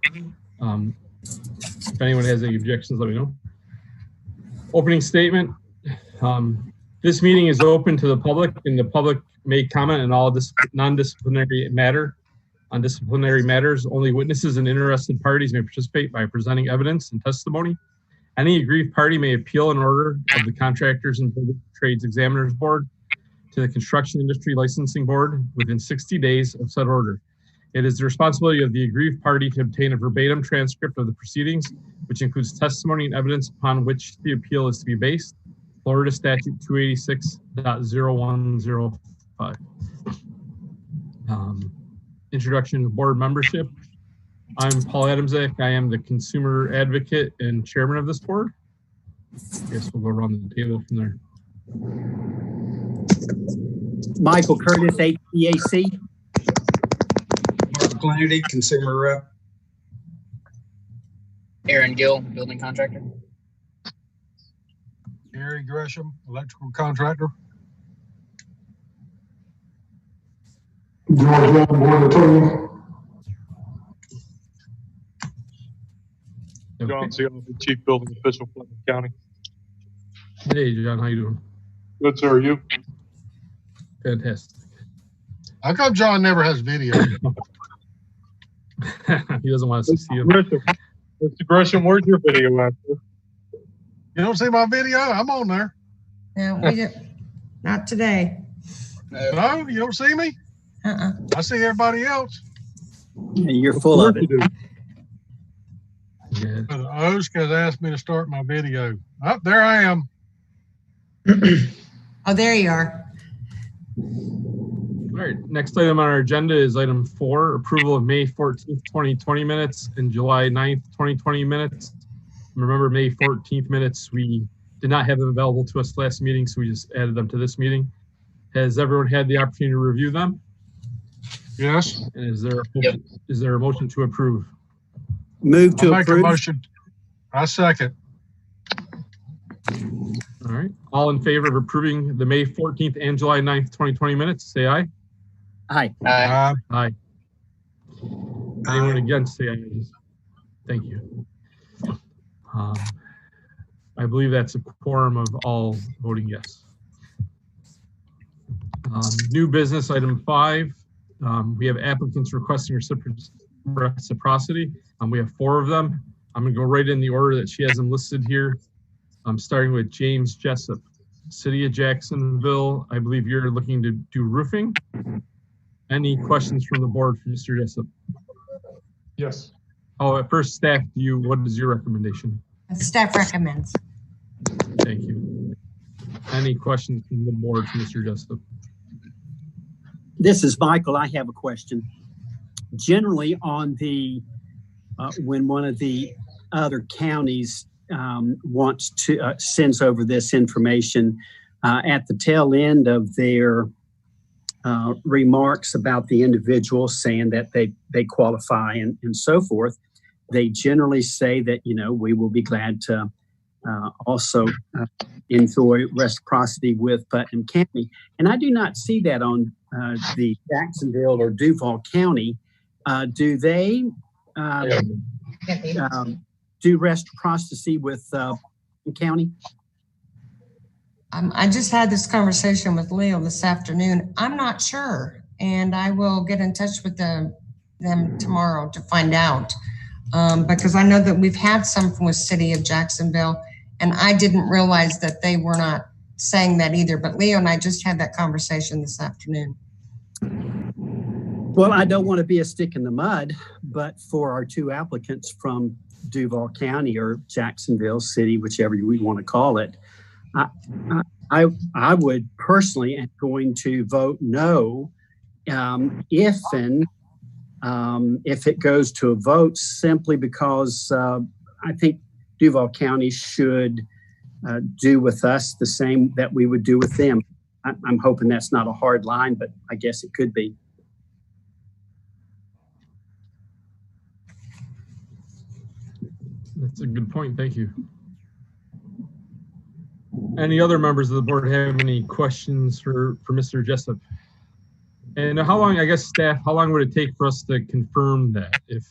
If anyone has any objections, let me know. Opening statement. This meeting is open to the public, and the public may comment on all non-disciplinary matter. On disciplinary matters, only witnesses and interested parties may participate by presenting evidence and testimony. Any aggrieved party may appeal an order of the Contractors and Trades Examiners Board to the Construction Industry Licensing Board within 60 days of said order. It is the responsibility of the aggrieved party to obtain a verbatim transcript of the proceedings, which includes testimony and evidence upon which the appeal is to be based. Florida Statute 286.0105. Introduction to board membership. I'm Paul Adamczak. I am the consumer advocate and chairman of this board. I guess we'll go around the table from there. Michael Curtis, HVAC. Mark Kennedy, consumer rep. Aaron Gill, building contractor. Gary Gresham, electrical contractor. George Young, board attorney. John Sealy, chief building official, Putnam County. Hey, John, how you doing? Good, sir. You? Fantastic. How come John never has video? He doesn't want us to see him. Mr. Gresham, where's your video at? You don't see my video? I'm on there. No, we didn't. Not today. No, you don't see me? I see everybody else. Yeah, you're full of it. Yeah. But OSC has asked me to start my video. Oh, there I am. Oh, there you are. All right, next item on our agenda is item 4, approval of May 14th, 2020 minutes and July 9th, 2020 minutes. Remember, May 14th minutes, we did not have them available to us last meeting, so we just added them to this meeting. Has everyone had the opportunity to review them? Yes. And is there a motion to approve? Move to I'll make a approve. motion. I second. All right, all in favor of approving the May 14th and July 9th, 2020 minutes, say aye. Aye. Aye. Anyone against, say aye. Thank you. I believe that's a quorum of all voting yes. New business item 5. We have applicants requesting reciprocity. We have 4 of them. I'm gonna go right in the order that she has them listed here. I'm starting with James Jessup, City of Jacksonville. I believe you're looking to do roofing. Any questions from the board for Mr. Jessup? Yes. Oh, at first, staff, what is your recommendation? Staff recommends. Thank you. Any questions from the board for Mr. Jessup? This is Michael. I have a question. Generally, on the when one of the other counties wants to sends over this information at the tail end of their remarks about the individual, saying that they qualify and so forth, they generally say that, you know, we will be glad to also enjoy reciprocity with Putnam County. And I do not see that on the Jacksonville or Duval County. Do they do reciprocity with county? I just had this conversation with Leo this afternoon. I'm not sure, and I will get in touch with them tomorrow to find out, because I know that we've had some from the City of Jacksonville, and I didn't realize that they were not saying that either. But Leo and I just had that conversation this afternoon. Well, I don't want to be a stick in the mud, but for our 2 applicants from Duval County or Jacksonville City, whichever we want to call it, I would personally am going to vote no if it goes to a vote, simply because I think Duval County should do with us the same that we would do with them. I'm hoping that's not a hard line, but I guess it could be. That's a good point. Thank you. Any other members of the board have any questions for Mr. Jessup? And how long, I guess, staff, how long would it take for us to confirm that? If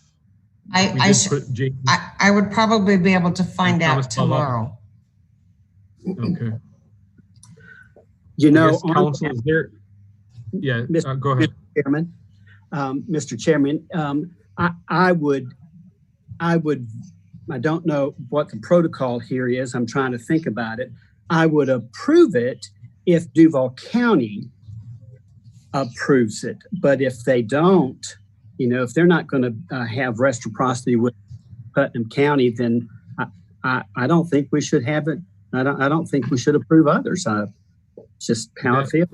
We just put James. I would probably be able to find Thomas out tomorrow. Okay. You know, council is there. Yeah, go ahead. Mr. Chairman. Mr. Chairman, I don't know what the protocol here is. I'm trying to think about it. I would approve it if Duval County approves it. But if they don't, you know, if they're not going to have reciprocity with Putnam County, then I don't think we should have it. I don't think we should approve others. Just how I feel.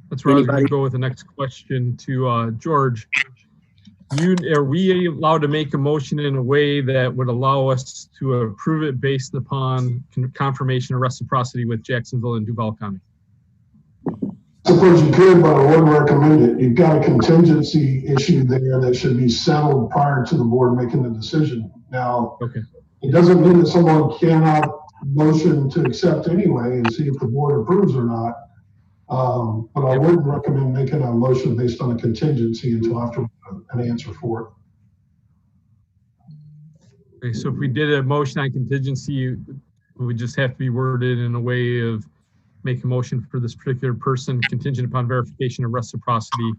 That's where I was going to go with the next question to George. Are we allowed to make a motion in a way that would allow us to approve it based upon confirmation of reciprocity with Jacksonville and Duval County? I suppose you could, but I wouldn't recommend it. You've got a contingency issue there that should be settled prior to the board making the decision. Now, okay. It doesn't mean that someone cannot motion to accept anyway and see if the board approves or not. But I wouldn't recommend making a motion based on a contingency until after an answer for it. Okay, so if we did a motion on contingency, it would just have to be worded in a way of make a motion for this particular person contingent upon verification of reciprocity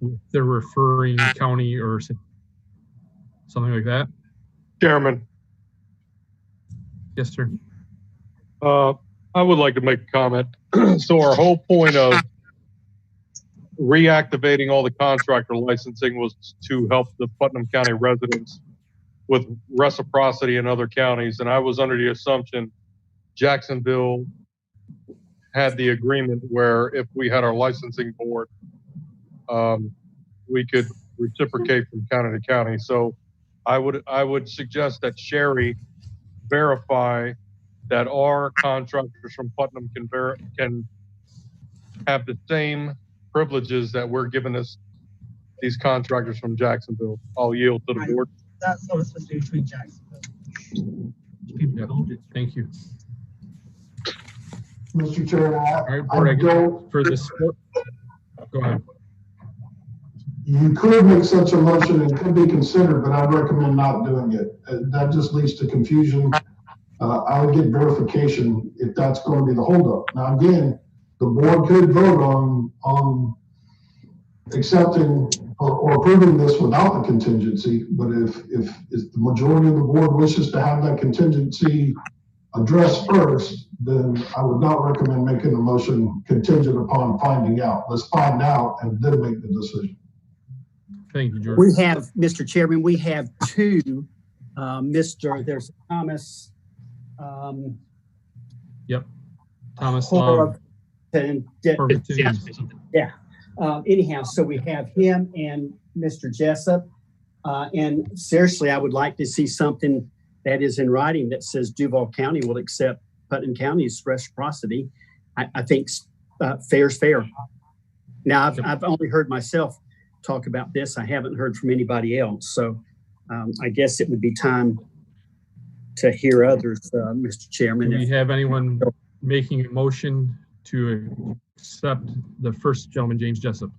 with the referring county or something like that. Chairman. Yes, sir. I would like to make a comment. So our whole point of reactivating all the contractor licensing was to help the Putnam County residents with reciprocity in other counties. And I was under the assumption Jacksonville had the agreement where if we had our licensing board, we could reciprocate from county to county. So I would suggest that Sherry verify that our contractors from Putnam can have the same privileges that we're giving us these contractors from Jacksonville. I'll yield to the board. That's what it's supposed to do between Jacksonville. Yep. Thank you. Mr. Chairman, I don't. For the sport. Go ahead. You could make such a motion and could be considered, but I'd recommend not doing it. That just leads to confusion. I would get verification if that's going to be the holdup. Now, again, the board could vote on accepting or approving this without the contingency, but if the majority of the board wishes to have that contingency addressed first, then I would not recommend making a motion contingent upon finding out. Let's find out and then make the decision. Thank you, George. We have, Mr. Chairman, we have two, there's Thomas. Yep. Thomas. And yeah. Anyhow, so we have him and Mr. Jessup. And seriously, I would like to see something that is in writing that says Duval County will accept Putnam County's reciprocity. I think fair's fair. Now, I've only heard myself talk about this. I haven't heard from anybody else. So I guess it would be time to hear others, Mr. Chairman. Do we have anyone making a motion to accept the first gentleman, James Jessup?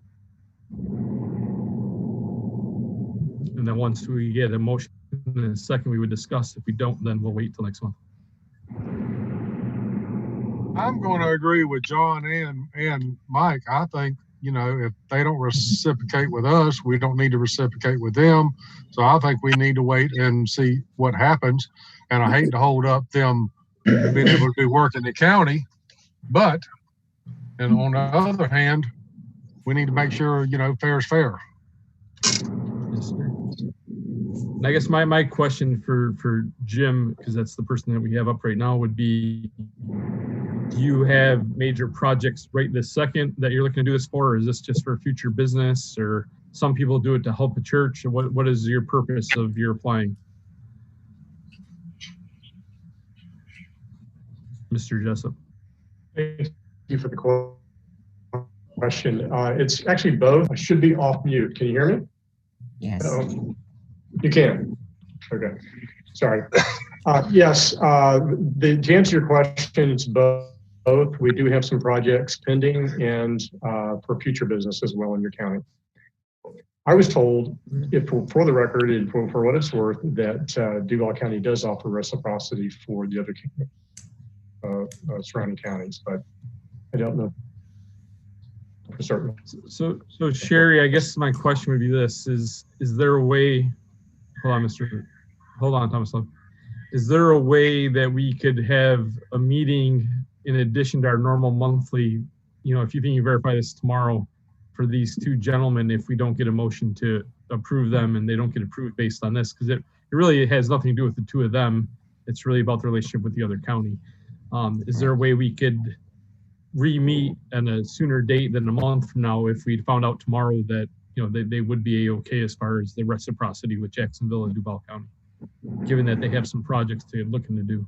And then once we get a motion in a second, we would discuss. If we don't, then we'll wait till next month. I'm going to agree with John and Mike. I think, you know, if they don't reciprocate with us, we don't need to reciprocate with them. So I think we need to wait and see what happens. And I hate to hold up them being able to do work in the county, but, and on the other hand, we need to make sure, you know, fair is fair. Yes, sir. And I guess my question for Jim, because that's the person that we have up right now, would be, do you have major projects right this second that you're looking to do this for, or is this just for future business, or some people do it to help a church? Or what is your purpose of your applying? Mr. Jessup. Thank you for the question. It's actually both. I should be off mute. Can you hear me? Yes. You can. Okay. Sorry. Yes. To answer your question, it's both. We do have some projects pending and for future business as well in your county. I was told, if for the record and for what it's worth, that Duval County does offer reciprocity for the other surrounding counties, but I don't know for certain. So Sherry, I guess my question would be this: is there a way? Hold on, Thomas Love. Is there a way that we could have a meeting in addition to our normal monthly? If you think you verify this tomorrow, for these two gentlemen, if we don't get a motion to approve them and they don't get approved based on this, because it really has nothing to do with the two of them. It's really about the relationship with the other county. Is there a way we could re-meet at a sooner date than a month from now if we found out tomorrow that they would be okay as far as the reciprocity with Jacksonville and Duval County, given that they have some projects they're looking to do?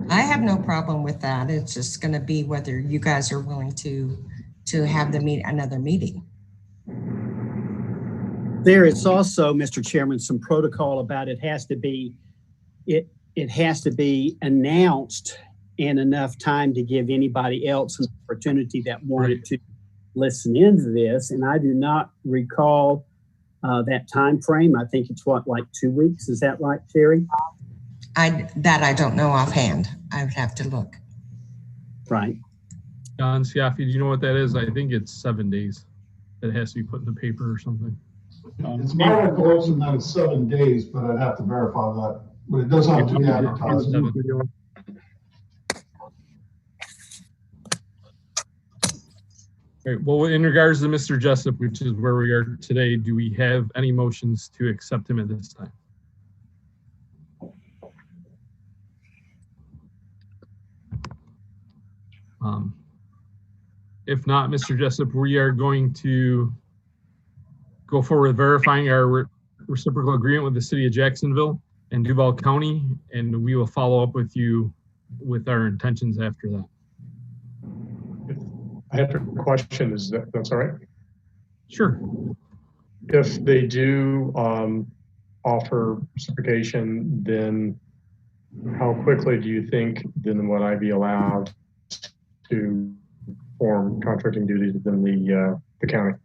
I have no problem with that. It's just going to be whether you guys are willing to have another meeting. There is also, Mr. Chairman, some protocol about it has to be announced in enough time to give anybody else an opportunity that wanted to listen into this. And I do not recall that time frame. I think it's like 2 weeks. Is that right, Sherry? I don't know offhand. I would have to look. Right. John Siafi, do you know what that is? I think it's 7 days. That has to be put in the paper or something. It's my recollection that it's 7 days, but I'd have to verify that. But it does have to be advertised. Right. Well, in regards to Mr. Jessup, which is where we are today, do we have any motions to accept him at this time? If not, Mr. Jessup, we are going to go forward with verifying our reciprocal agreement with the city of Jacksonville and Duval County, and we will follow up with you with our intentions after that. I have a question. That's all right? Sure. If they do offer reciprocation, then how quickly do you think then would I be allowed to perform contracting duties within the county?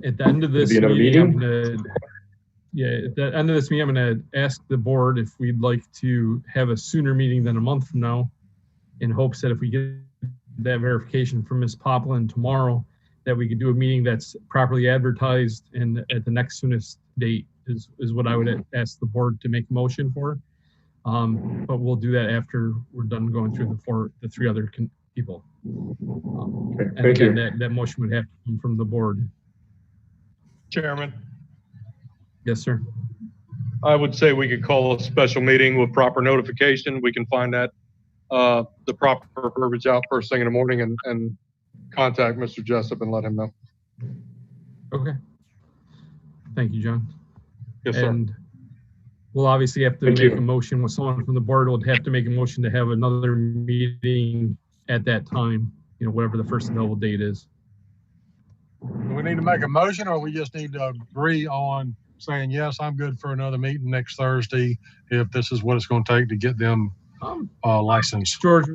At the end of this meeting, at the end of this meeting, I'm going to ask the board if we'd like to have a sooner meeting than a month from now, in hopes that if we get that verification from Ms. Poplin tomorrow, that we could do a meeting that's properly advertised and at the next soonest date is what I would ask the board to make a motion for. But we'll do that after we're done going through the three other people. Okay, and again, that motion would have to come from the board. Chairman, Yes, sir. I would say we could call a special meeting with proper notification. We can find that the proper verbiage out first thing in the morning and contact Mr. Jessup and let him know. Okay. Thank you, John. Yes, sir. And we'll obviously have to make a motion with someone from the board. Will have to make a motion to have another meeting at that time, whatever the first available date is. Do we need to make a motion, or we just need to agree on saying, yes, I'm good for another meeting next Thursday if this is what it's going to take to get them licensed? George,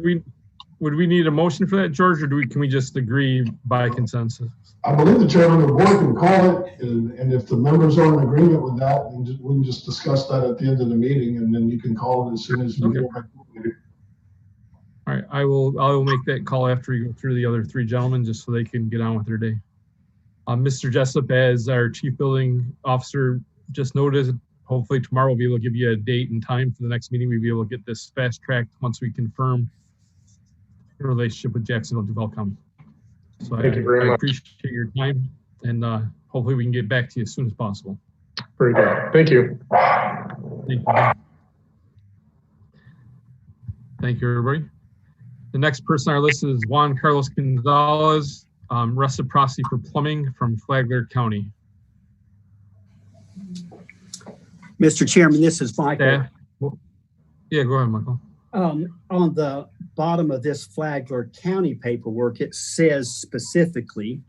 would we need a motion for that, George, or can we just agree by consensus? I believe the chairman of the board can call it, and if the members are in agreement with that, we can just discuss that at the end of the meeting, and then you can call it as soon as you get it. All right, I will make that call after we go through the other three gentlemen, just so they can get on with their day. Mr. Jessup, as our chief building officer just noted, hopefully tomorrow we'll be able to give you a date and time for the next meeting. We'll be able to get this fast tracked once we confirm the relationship with Jacksonville Duval County. So I appreciate your time, and hopefully we can get back to you as soon as possible. Very good. Thank you. Thank you. Thank you, everybody. The next person on our list is Juan Carlos Gonzalez, reciprocity for plumbing from Flagler County. Mr. Chairman, this is Michael. Yeah, go ahead, Michael. On the bottom of this Flagler County paperwork, it says specifically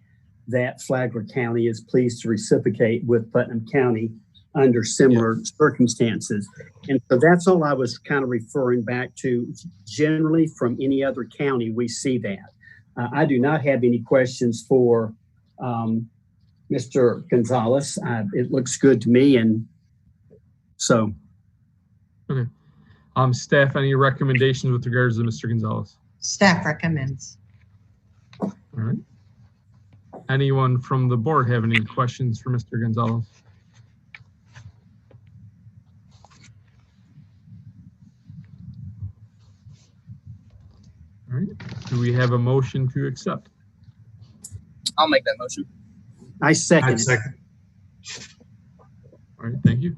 that Flagler County is pleased to reciprocate with Putnam County under similar circumstances. And so that's all I was kind of referring back to. Generally, from any other county, we see that. I do not have any questions for Mr. Gonzalez. It looks good to me, and so. Okay. Staff, any recommendations with regards to Mr. Gonzalez? Staff recommends. All right. Anyone from the board have any questions for Mr. Gonzalez? All right. Do we have a motion to accept? I'll make that motion. I second it. Second. All right, thank you.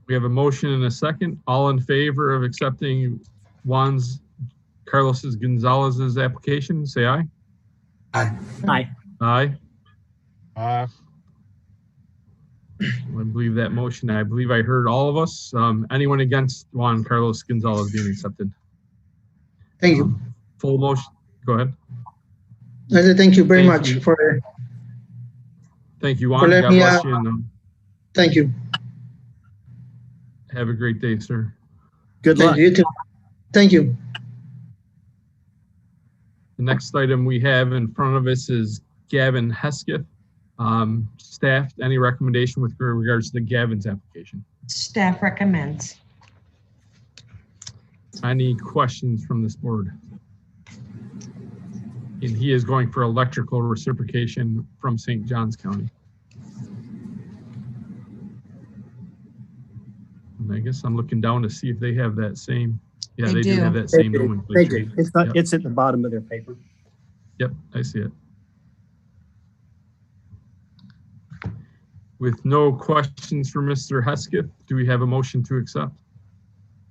We have a motion and a second. All in favor of accepting Carlos Gonzalez's application, say aye. Aye. Aye. Aye. Uh, I believe that motion, I believe I heard all of us. Anyone against Juan Carlos Gonzalez being accepted? Thank you. Full motion, go ahead. I say thank you very Thank much you. for, Thank you, For Juan. letting God me, bless you. And, thank you. have a great day, sir. Good Thank luck. you. You too. Thank you. The next item we have in front of us is Gavin Hesketh. Staff, any recommendation with regards to Gavin's application? Staff recommends. Any questions from this board? And he is going for electrical reciprocation from St. Johns County. And I guess I'm looking down to see if they have that same. Yeah, They they do do. have that They same do. They nomenclature. do. It's Yep. it's at the bottom of their paper. Yep, I see it. With no questions for Mr. Hesketh, do we have a motion to accept?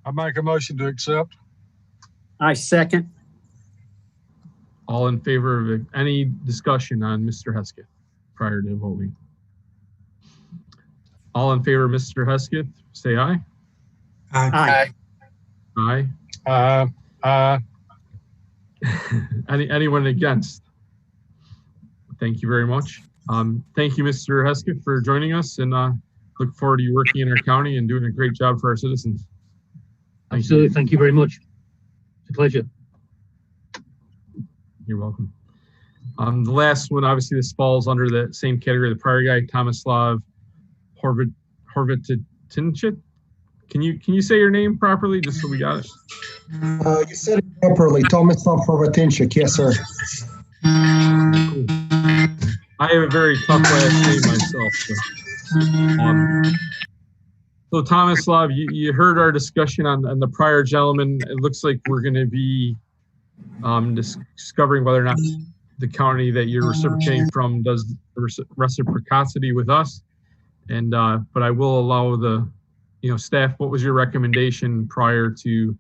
I make a motion to accept. I second. All in favor of any discussion on Mr. Hesketh prior to voting? All in favor of Mr. Hesketh, say aye. Aye. Aye. Aye. Anyone against? Thank you very much. Thank you, Mr. Hesketh, for joining us, and look forward to you working in our county and doing a great job for our citizens. Thank Absolutely. you. Thank you very much. It's a pleasure. You're welcome. The last one, obviously, this falls under the same category. The prior guy, Tomislav Horvatinchik. Can you say your name properly, just so we got it? You said it properly. Tomislav Horvatinchik. Yes, sir. Cool. I have a very tough last name myself. So Tomislav, you heard our discussion on the prior gentleman. It looks like we're going to be discovering whether or not the county that you're reciprocating from does reciprocity with us. And but I will allow the staff. What was your recommendation prior to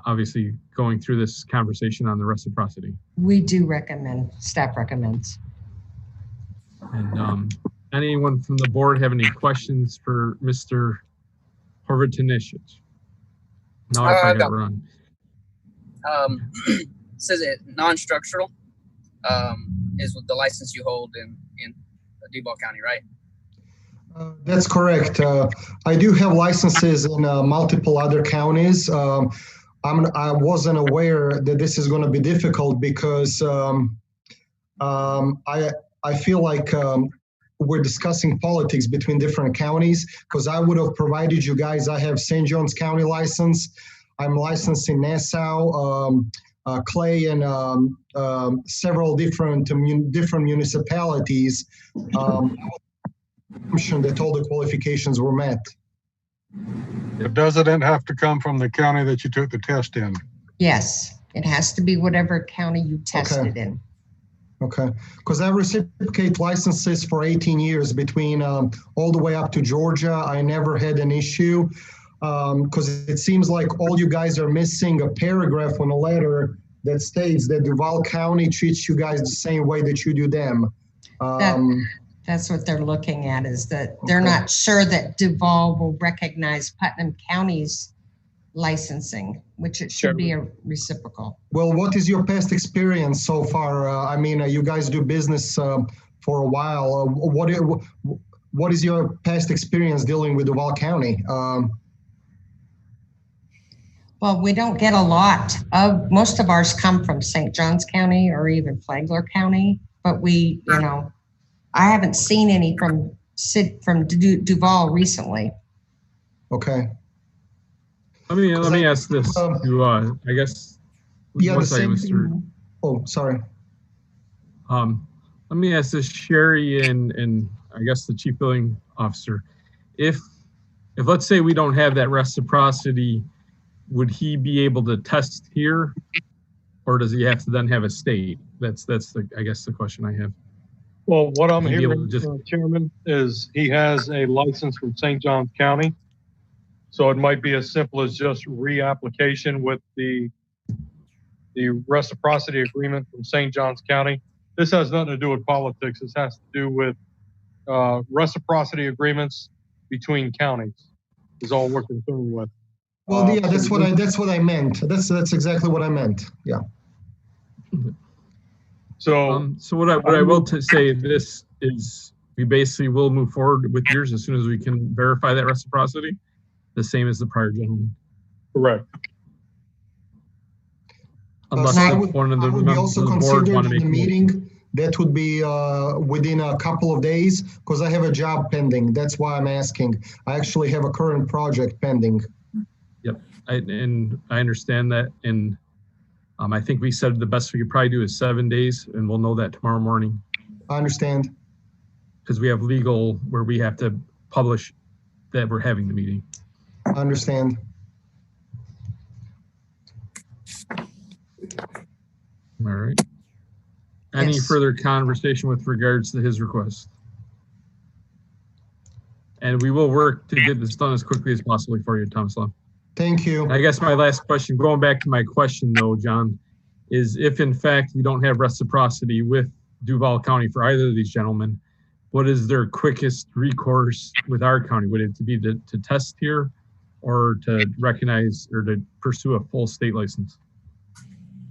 obviously going through this conversation on the reciprocity? We do recommend. Staff recommends. And anyone from the board have any questions for Mr. Horvatinchik? Now if I got it wrong. It says it non-structural is with the license you hold in Duval County, right? That's correct. I do have licenses in multiple other counties. I wasn't aware that this is going to be difficult because I feel like we're discussing politics between different counties, because I would have provided you guys, I have St. Johns County license. I'm licensed in Nassau, Clay, and several different municipalities. That all the qualifications were met. But doesn't it have to come from the county that you took the test in? Yes, it has to be whatever county you tested in. Okay, because I reciprocate licenses for 18 years between all the way up to Georgia. I never had an issue because it seems like all you guys are missing a paragraph on a letter that states that Duval County treats you guys the same way that you do them. That's what they're looking at, is that they're not sure that Duval will recognize Putnam County's licensing, which it should be a reciprocal. Well, what is your past experience so far? I mean, you guys do business for a while. What is your past experience dealing with Duval County? Well, we don't get a lot of, most of ours come from St. Johns County or even Flagler County, but we, I haven't seen any from Duval recently. Okay. Let me ask this. I guess. Yeah, one the second, same Mr. thing. Oh, sorry. Let me ask this, Sherry, and I guess the chief billing officer. If let's say we don't have that reciprocity, would he be able to test here, or does he have to then have a state? That's I guess the question I have. Well, what I'm Would he be able hearing, to just Chairman, is he has a license from St. Johns County. So it might be as simple as just reapplication with the reciprocity agreement from St. Johns County. This has nothing to do with politics. This has to do with reciprocity agreements between counties is all we're concerned with. Well, yeah, that's what I meant. That's exactly what I meant. Yeah. So what I will say this is we basically will move forward with yours as soon as we can verify that reciprocity, the same as the prior gentleman. Correct. Unless So I would be also considered in the meeting. That would be within a couple of days because I have a job pending. That's why I'm asking. I actually have a current project pending. Yep, and I understand that. And I think we said the best we could probably do is 7 days, and we'll know that tomorrow morning. I understand. Because we have legal where we have to publish that we're having the meeting. I understand. All right. Any further conversation with regards to his request? And we will work to get this done as quickly as possible for you, Tomislav. Thank you. I guess my last question, going back to my question though, John, is if in fact we don't have reciprocity with Duval County for either of these gentlemen, what is their quickest recourse with our county? Would it be to test here or to recognize or to pursue a full state license?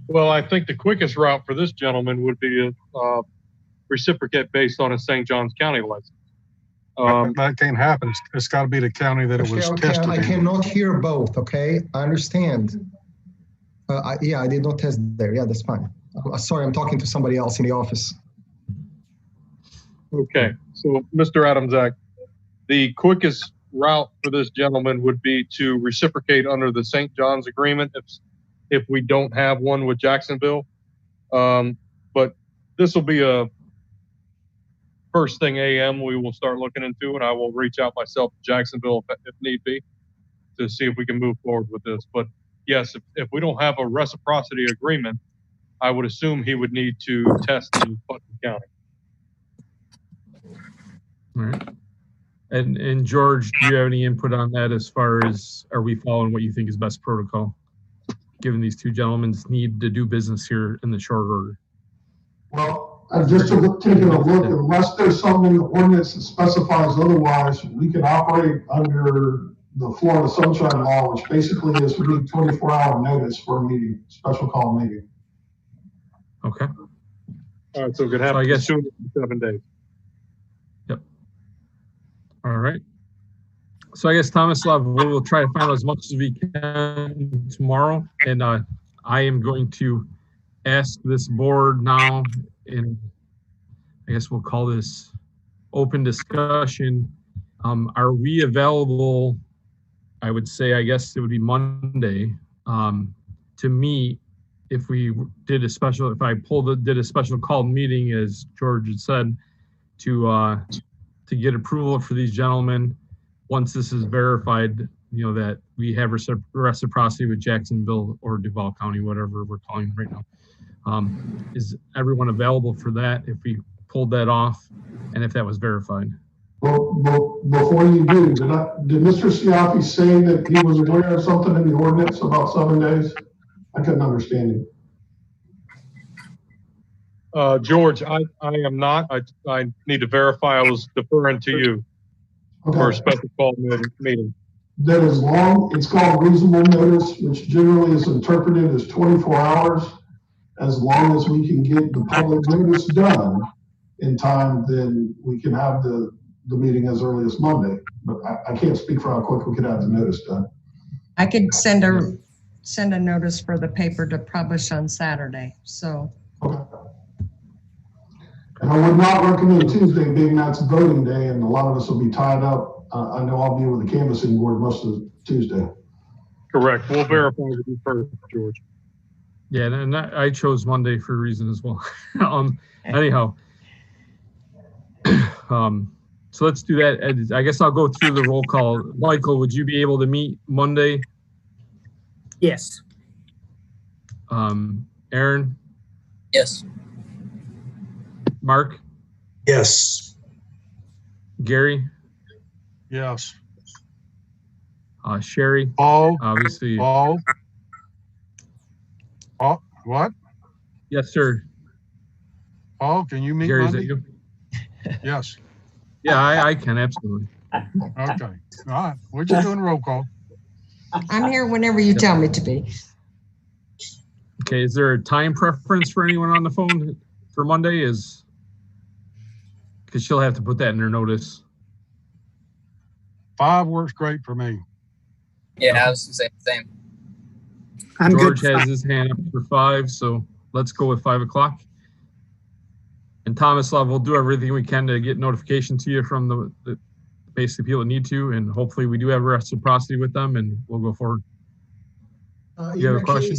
Well, I think the quickest route for this gentleman would be to reciprocate based on a St. Johns County license. That can't happen. It's got to be the county that it was tested I in. cannot hear both, okay? I understand. Yeah, I did not test there. Yeah, that's fine. Sorry, I'm talking to somebody else in the office. Okay, so Mr. Adamczak, the quickest route for this gentleman would be to reciprocate under the St. John's agreement if we don't have one with Jacksonville. But this will be a first thing AM we will start looking into, and I will reach out myself to Jacksonville if need be to see if we can move forward with this. But yes, if we don't have a reciprocity agreement, I would assume he would need to test in Putnam County. All right. And George, do you have any input on that as far as are we following what you think is best protocol, given these two gentlemen's need to do business here in the short order? Well, just taking a look, unless there's something in the ordinance that specifies otherwise, we can operate under the Florida Sunshine Law, which basically is we need 24-hour notice for a meeting, special call meeting. Okay. All right, so we could have 7 days. Yep. All right. So I guess Tomislav, we will try to find out as much as we can tomorrow, and I am going to ask this board now, and I guess we'll call this open discussion. Are we available? I would say, I guess it would be Monday to meet if we did a special. If I did a special call meeting, as George had said, to get approval for these gentlemen. Once this is verified, you know, that we have reciprocity with Jacksonville or Duval County, whatever we're calling it right now. Is everyone available for that if we pulled that off and if that was verified? Well, before you do, did Mr. Siafi say that he was aware of something in the ordinance about 7 days? I couldn't understand him. George, I am not. I need to verify. I was deferring to you for a special call meeting. That as long, it's called reasonable notice, which generally is interpreted as 24 hours. As long as we can get the public notice done in time, then we can have the meeting as early as Monday. But I can't speak for how quick we could have the notice done. I could send a send a notice for the paper to publish on Saturday. So, Okay. And I would not recommend Tuesday being that's voting day and a lot of us will be tied up. I know I'll be with the canvassing board most of Tuesday. Correct. We'll verify with you first, George. Yeah, and I chose Monday for a reason as well. Anyhow, so let's do that. I guess I'll go through the roll call. Michael, would you be able to meet Monday? Yes. Aaron, Yes. Mark, Yes. Gary, Yes. Sherry, Paul, obviously. Paul. Paul, what? Yes, sir. Paul, can you meet Gary, is that Monday? you? Yes. Yeah, I can, absolutely. Okay. All right. We're just doing roll call. I'm here whenever you tell me to be. Okay, is there a time preference for anyone on the phone for Monday? Because she'll have to put that in her notice. 5 works great for me. Yeah, I was gonna say the same. I'm George good. has his hand up for 5, so let's go with 5 o'clock. And Thomas Love, we'll do everything we can to get notification to you from the basically people that need to, and hopefully we do have reciprocity with them, and we'll go forward. You have a question?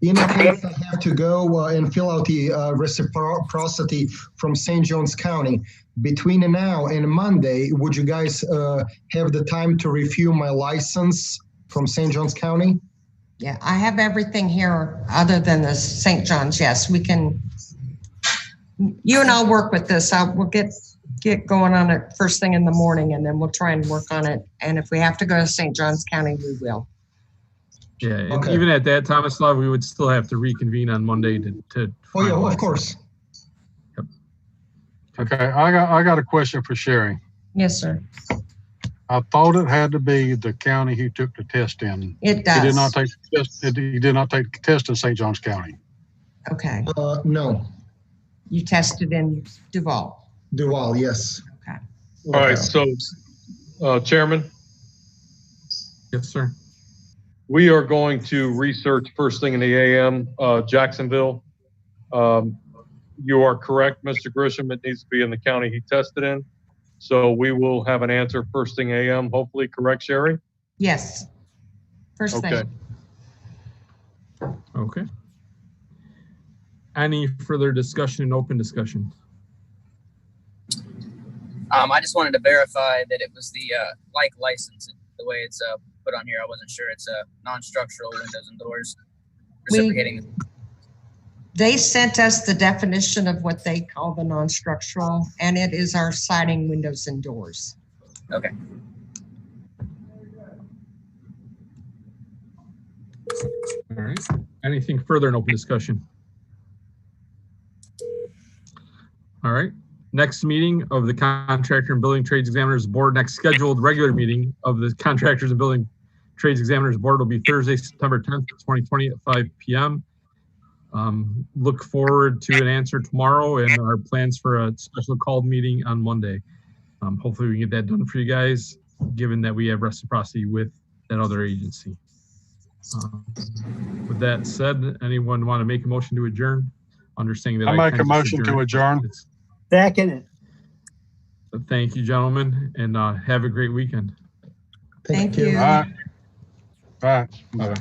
In a case I have to go and fill out the reciprocity from St. Johns County, between now and Monday, would you guys have the time to review my license from St. Johns County? Yeah, I have everything here other than the St. John's. Yes, we can. You and I'll work with this. We'll get going on it first thing in the morning, and then we'll try and work on it. And if we have to go to St. Johns County, we will. Yeah, and Okay. even at that, Thomas Love, we would still have to reconvene on Monday to Oh, yeah, finalize. of course. Yep. Okay. I got a question for Sherry. Yes, sir. I thought it had to be the county he took the test in. It does. He did not take the test. He did not take the test in St. Johns County. Okay. No, You tested in Duval. Duval, yes. Okay. All right, so, Chairman, Yes, sir. we are going to research first thing in the AM, Jacksonville. You are correct, Mr. Grisham. It needs to be in the county he tested in. So we will have an answer first thing AM, hopefully. Correct, Sherry? Yes. First Okay. thing. Okay. Any further discussion and open discussion? I just wanted to verify that it was the like license. The way it's put on here, I wasn't sure. It's non-structural windows and doors. Reciprocating. They sent us the definition of what they call the non-structural, and it is our siding, windows, and doors. Okay. All right. Anything further in open discussion? All right. Next meeting of the Contractor and Building Trades Examiners Board, next scheduled regular meeting of the Contractors and Building Trades Examiners Board will be Thursday, September 10th, 2020 at 5 p.m. Look forward to an answer tomorrow and our plans for a special called meeting on Monday. Hopefully we can get that done for you guys, given that we have reciprocity with that other agency. With that said, anyone want to make a motion to adjourn? Understanding that I make a motion to adjourn. Second. Thank you, gentlemen, and have a great weekend. Thank you. All right. All right. Bye.